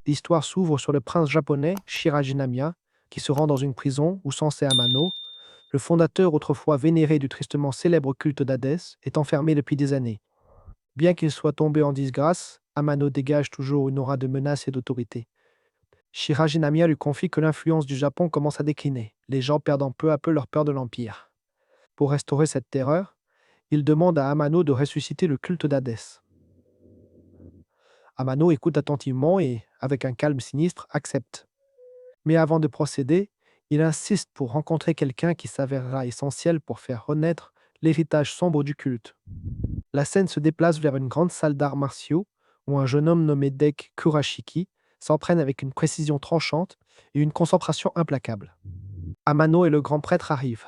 l'histoire s'ouvre sur le prince japonais Shirajinamiya, qui se rend dans une prison où Sensei Amano, le fondateur autrefois vénéré du tristement célèbre culte d'Hadès, est enfermé depuis des années. Bien qu'il soit tombé en disgrâce, Amano dégage toujours une aura de menace et d'autorité. Shirajinamiya lui confie que l'influence du Japon commence à décliner, les gens perdant peu à peu leur peur de l'Empire. Pour restaurer cette terreur, il demande à Amano de ressusciter le culte d'Hadès. Amano écoute attentivement et, avec un calme sinistre, accepte. Mais avant de procéder, il insiste pour rencontrer quelqu'un qui s'avérera essentiel pour faire renaître l'héritage sombre du culte. La scène se déplace vers une grande salle d'arts martiaux où un jeune homme nommé Dek Kurashiki s'entraîne avec une précision tranchante et une concentration implacable. Amano et le grand prêtre arrivent.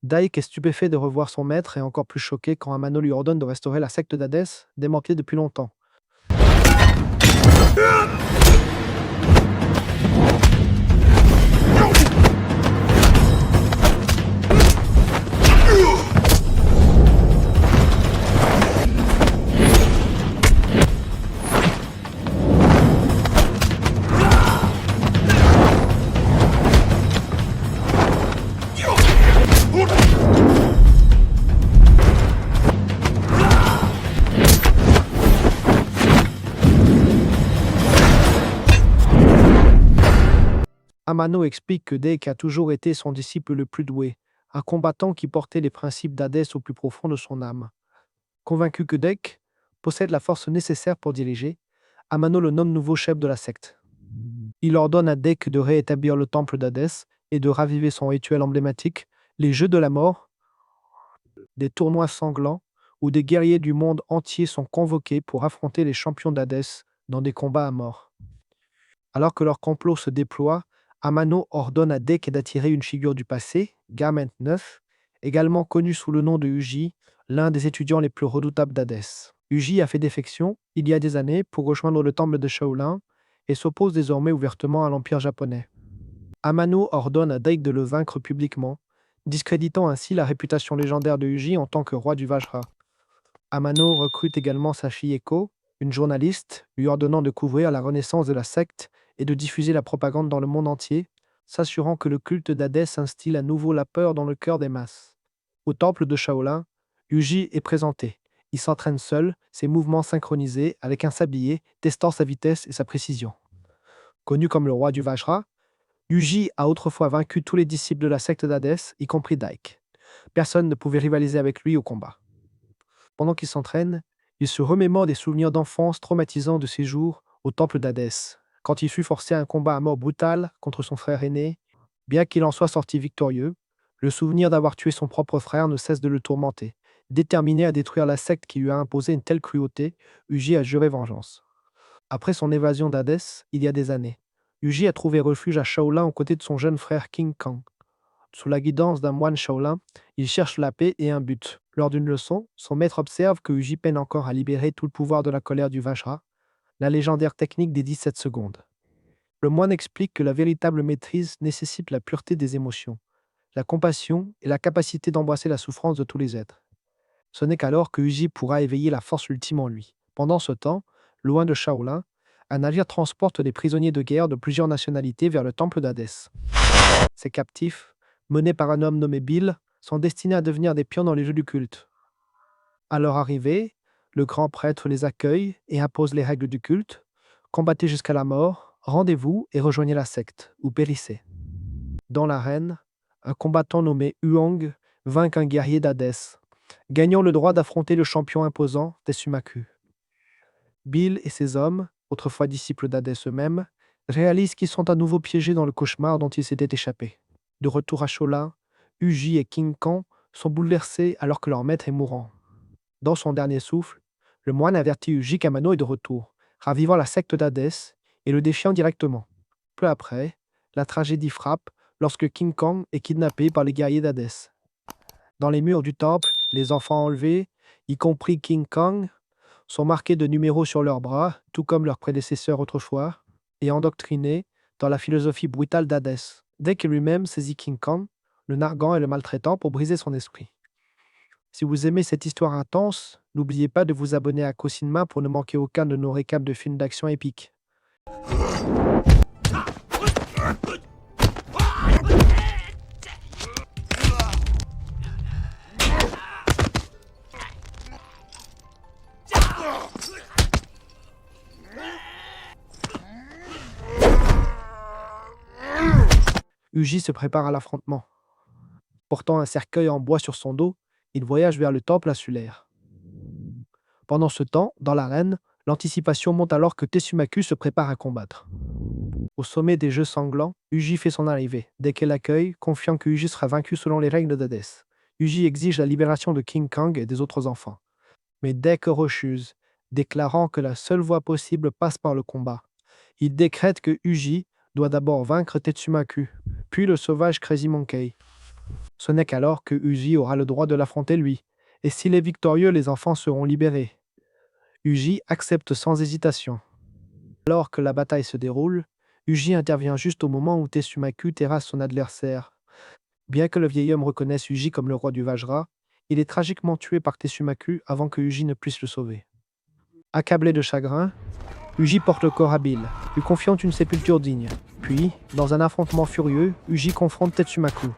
Daik est stupéfait de revoir son maître et encore plus choqué quand Amano lui ordonne de restaurer la secte d'Hadès, démantelée depuis longtemps. Amano explique que Dek a toujours été son disciple le plus doué, un combattant qui portait les principes d'Hadès au plus profond de son âme. Convaincu que Dek possède la force nécessaire pour diriger, Amano le nomme nouveau chef de la secte. Il ordonne à Dek de réétablir le temple d'Hadès et de raviver son rituel emblématique, les Jeux de la mort, des tournois sanglants où des guerriers du monde entier sont convoqués pour affronter les champions d'Hadès dans des combats à mort. Alors que leur complot se déploie, Amano ordonne à Dek d'attirer une figure du passé, Garment 9, également connu sous le nom de Uji, l'un des étudiants les plus redoutables d'Hadès. Uji a fait défection, il y a des années, pour rejoindre le temple de Shaolin et s'oppose désormais ouvertement à l'Empire japonais. Amano ordonne à Dek de le vaincre publiquement, discréditant ainsi la réputation légendaire de Uji en tant que roi du Vajra. Amano recrute également sa fille Eko, une journaliste, lui ordonnant de couvrir la renaissance de la secte et de diffuser la propagande dans le monde entier, s'assurant que le culte d'Hadès instille à nouveau la peur dans le cœur des masses. Au temple de Shaolin, Yuji est présenté. Il s'entraîne seul, ses mouvements synchronisés, avec un sablier, testant sa vitesse et sa précision. Connu comme le roi du Vajra, Yuji a autrefois vaincu tous les disciples de la secte d'Hadès, y compris Daik. Personne ne pouvait rivaliser avec lui au combat. Pendant qu'il s'entraîne, il se remémore des souvenirs d'enfance traumatisants de ses jours au temple d'Hadès, quand il fut forcé à un combat à mort brutal contre son frère aîné. Bien qu'il en soit sorti victorieux, le souvenir d'avoir tué son propre frère ne cesse de le tourmenter. Déterminé à détruire la secte qui lui a imposé une telle cruauté, Uji a juré vengeance. Après son évasion d'Hadès, il y a des années, Uji a trouvé refuge à Shaolin aux côtés de son jeune frère King Kang. Sous la guidance d'un moine Shaolin, il cherche la paix et un but. Lors d'une leçon, son maître observe que Uji peine encore à libérer tout le pouvoir de la colère du Vajra, la légendaire technique des 17 secondes. Le moine explique que la véritable maîtrise nécessite la pureté des émotions, la compassion et la capacité d'embrasser la souffrance de tous les êtres. Ce n'est qu'alors que Uji pourra éveiller la force ultime en lui. Pendant ce temps, loin de Shaolin, un navire transporte des prisonniers de guerre de plusieurs nationalités vers le temple d'Hadès. Ces captifs, menés par un homme nommé Bill, sont destinés à devenir des pions dans les jeux du culte. À leur arrivée, le grand prêtre les accueille et impose les règles du culte. Combattez jusqu'à la mort, rendez-vous et rejoignez la secte, ou périssez. Dans l'arène, un combattant nommé Huang vainc un guerrier d'Hadès, gagnant le droit d'affronter le champion imposant Tetsumaku. Bill et ses hommes, autrefois disciples d'Hadès eux-mêmes, réalisent qu'ils sont à nouveau piégés dans le cauchemar dont ils s'étaient échappés. De retour à Shaolin, Uji et King Kong sont bouleversés alors que leur maître est mourant. Dans son dernier souffle, le moine avertit Uji qu'Amano est de retour, ravivant la secte d'Hadès et le défiant directement. Peu après, la tragédie frappe lorsque King Kong est kidnappé par les guerriers d'Hadès. Dans les murs du temple, les enfants enlevés, y compris King Kong, sont marqués de numéros sur leurs bras, tout comme leurs prédécesseurs autrefois, et endoctrinés dans la philosophie brutale d'Hadès. Dès que lui-même saisit King Kong, le narguant et le maltraitant pour briser son esprit. Si vous aimez cette histoire intense, n'oubliez pas de vous abonner à Kosinma pour ne manquer aucun de nos récaps de films d'action épiques. Uji se prépare à l'affrontement. Portant un cercueil en bois sur son dos, il voyage vers le temple insulaire. Pendant ce temps, dans l'arène, l'anticipation monte alors que Tetsumaku se prépare à combattre. Au sommet des Jeux sanglants, Uji fait son arrivée. Dès qu'elle l'accueille, confiant que Uji sera vaincu selon les règles d'Hadès. Uji exige la libération de King Kong et des autres enfants. Mais Deck refuse, déclarant que la seule voie possible passe par le combat. Il décrète que Uji doit d'abord vaincre Tetsumaku, puis le sauvage Crazy Monkey. Ce n'est qu'alors que Uji aura le droit de l'affronter lui, et s'il est victorieux, les enfants seront libérés. Uji accepte sans hésitation. Alors que la bataille se déroule, Uji intervient juste au moment où Tetsumaku terrasse son adversaire. Bien que le vieil homme reconnaisse Uji comme le roi du Vajra, il est tragiquement tué par Tetsumaku avant que Uji ne puisse le sauver. Accablé de chagrin, Uji porte le corps à Bill, lui confiant une sépulture digne. Puis, dans un affrontement furieux, Uji confronte Tetsumaku.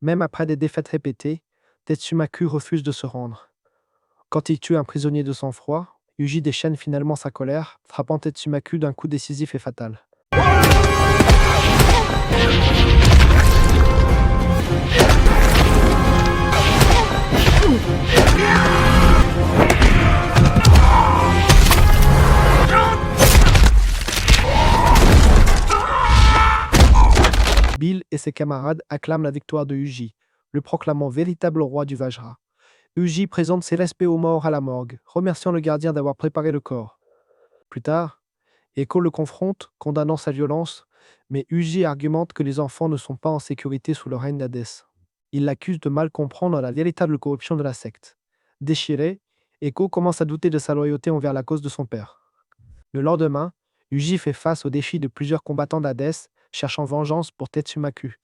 Même après des défaites répétées, Tetsumaku refuse de se rendre. Quand il tue un prisonnier de sang-froid, Uji déchaîne finalement sa colère, frappant Tetsumaku d'un coup décisif et fatal. Bill et ses camarades acclament la victoire de Uji, le proclamant véritable roi du Vajra. Uji présente ses respects aux morts à la morgue, remerciant le gardien d'avoir préparé le corps. Plus tard, Echo le confronte, condamnant sa violence, mais Uji argumente que les enfants ne sont pas en sécurité sous le règne d'Hadès. Il l'accuse de mal comprendre la véritable corruption de la secte. Déchiré, Echo commence à douter de sa loyauté envers la cause de son père. Le lendemain, Uji fait face au défi de plusieurs combattants d'Hadès, cherchant vengeance pour Tetsumaku.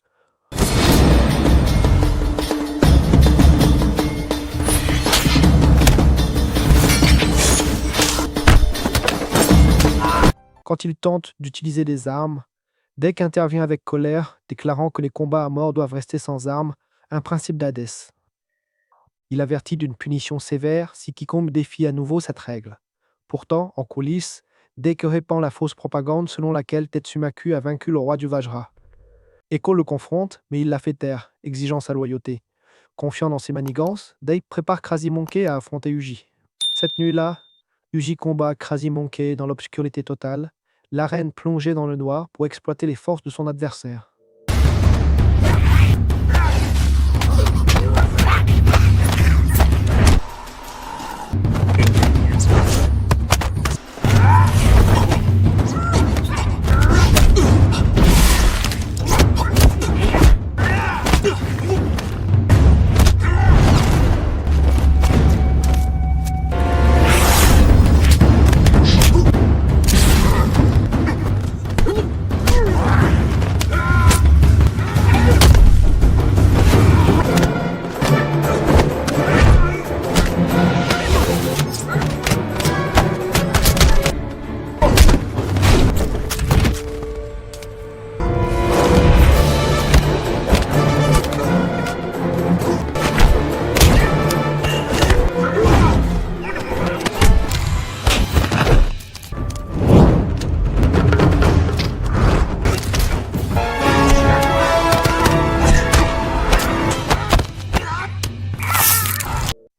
Quand il tente d'utiliser des armes, Deck intervient avec colère, déclarant que les combats à mort doivent rester sans armes, un principe d'Hadès. Il avertit d'une punition sévère si quiconque défie à nouveau cette règle. Pourtant, en coulisses, Deck répand la fausse propagande selon laquelle Tetsumaku a vaincu le roi du Vajra. Echo le confronte, mais il la fait taire, exigeant sa loyauté. Confiant dans ses manigances, Deck prépare Crazy Monkey à affronter Uji. Cette nuit-là, Uji combat Crazy Monkey dans l'obscurité totale, l'arène plongée dans le noir pour exploiter les forces de son adversaire.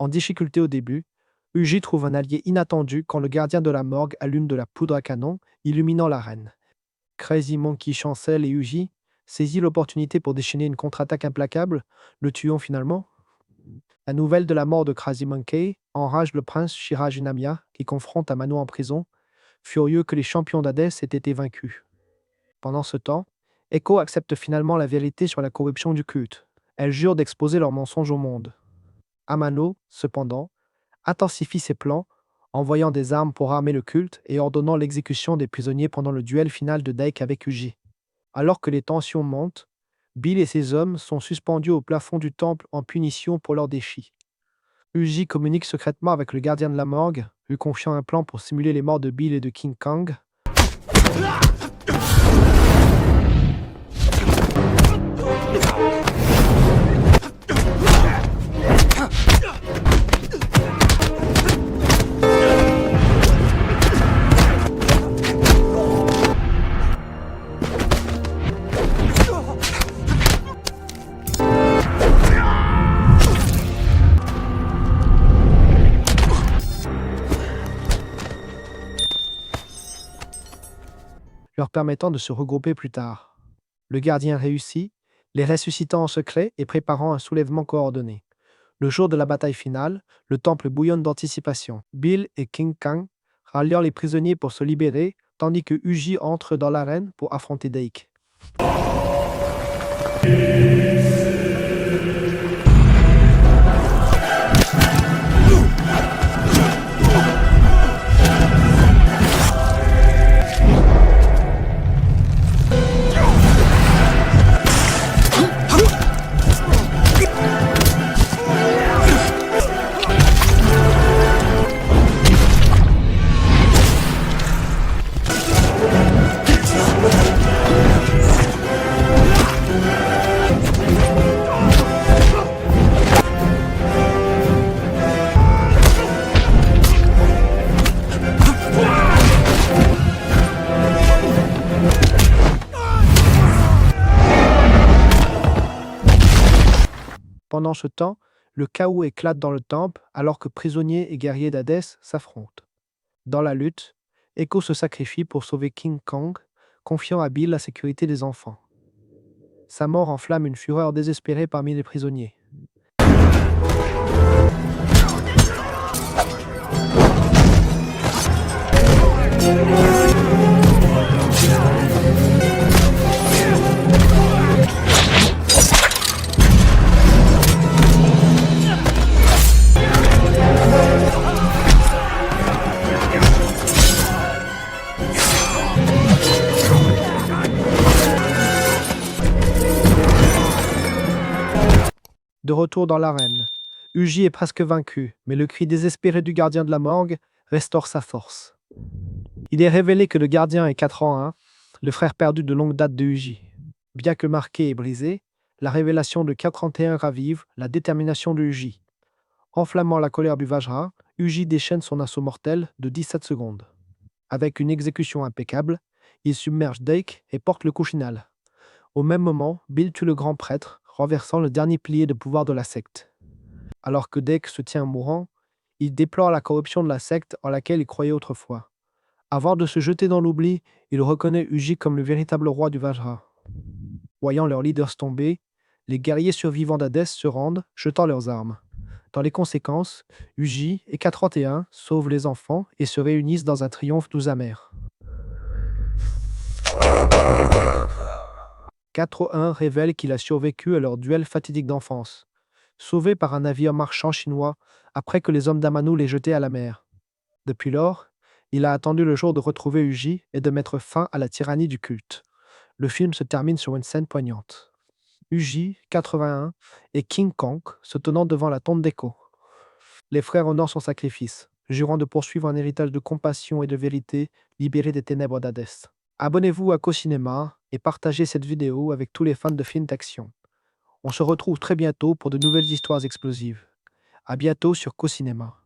En difficulté au début, Uji trouve un allié inattendu quand le gardien de la morgue allume de la poudre à canon, illuminant l'arène. Crazy Monkey chancelle et Uji saisit l'opportunité pour déchaîner une contre-attaque implacable, le tuant finalement. La nouvelle de la mort de Crazy Monkey enrage le prince Shirajinamiya qui confronte Amano en prison, furieux que les champions d'Hadès aient été vaincus. Pendant ce temps, Echo accepte finalement la vérité sur la corruption du culte. Elle jure d'exposer leurs mensonges au monde. Amano, cependant, intensifie ses plans, envoyant des armes pour armer le culte et ordonnant l'exécution des prisonniers pendant le duel final de Dake avec Uji. Alors que les tensions montent, Bill et ses hommes sont suspendus au plafond du temple en punition pour leurs défis. Uji communique secrètement avec le gardien de la morgue, lui confiant un plan pour simuler les morts de Bill et de King Kong. Leur permettant de se regrouper plus tard. Le gardien réussit, les ressuscitant en secret et préparant un soulèvement coordonné. Le jour de la bataille finale, le temple bouillonne d'anticipation. Bill et King Kong ralliant les prisonniers pour se libérer, tandis que Uji entre dans l'arène pour affronter Dake. Pendant ce temps, le chaos éclate dans le temple alors que prisonniers et guerriers d'Hadès s'affrontent. Dans la lutte, Echo se sacrifie pour sauver King Kong, confiant à Bill la sécurité des enfants. Sa mort enflamme une fureur désespérée parmi les prisonniers. De retour dans l'arène, Uji est presque vaincu, mais le cri désespéré du gardien de la morgue restaure sa force. Il est révélé que le gardien est 4 ans 1, le frère perdu de longue date de Uji. Bien que marqué et brisé, la révélation de K31 ravive la détermination de Uji. Enflammant la colère du Vajra, Uji déchaîne son assaut mortel de 17 secondes. Avec une exécution impeccable, il submerge Dake et porte le coup final. Au même moment, Bill tue le grand prêtre, renversant le dernier pilier de pouvoir de la secte. Alors que Dake se tient mourant, il déplore la corruption de la secte en laquelle il croyait autrefois. Avant de se jeter dans l'oubli, il reconnaît Uji comme le véritable roi du Vajra. Voyant leurs leaders tomber, les guerriers survivants d'Hadès se rendent, jetant leurs armes. Dans les conséquences, Uji et K31 sauvent les enfants et se réunissent dans un triomphe doux amer. 4-1 révèle qu'il a survécu à leur duel fatidique d'enfance, sauvé par un navire marchand chinois après que les hommes d'Amano l'aient jeté à la mer. Depuis lors, il a attendu le jour de retrouver Uji et de mettre fin à la tyrannie du culte. Le film se termine sur une scène poignante. Uji, 81, et King Kong se tenant devant la tombe d'Echo. Les frères honorent son sacrifice, jurant de poursuivre un héritage de compassion et de vérité libéré des ténèbres d'Hadès. Abonnez-vous à CoCinéma et partagez cette vidéo avec tous les fans de films d'action. On se retrouve très bientôt pour de nouvelles histoires explosives. À bientôt sur CoCinéma.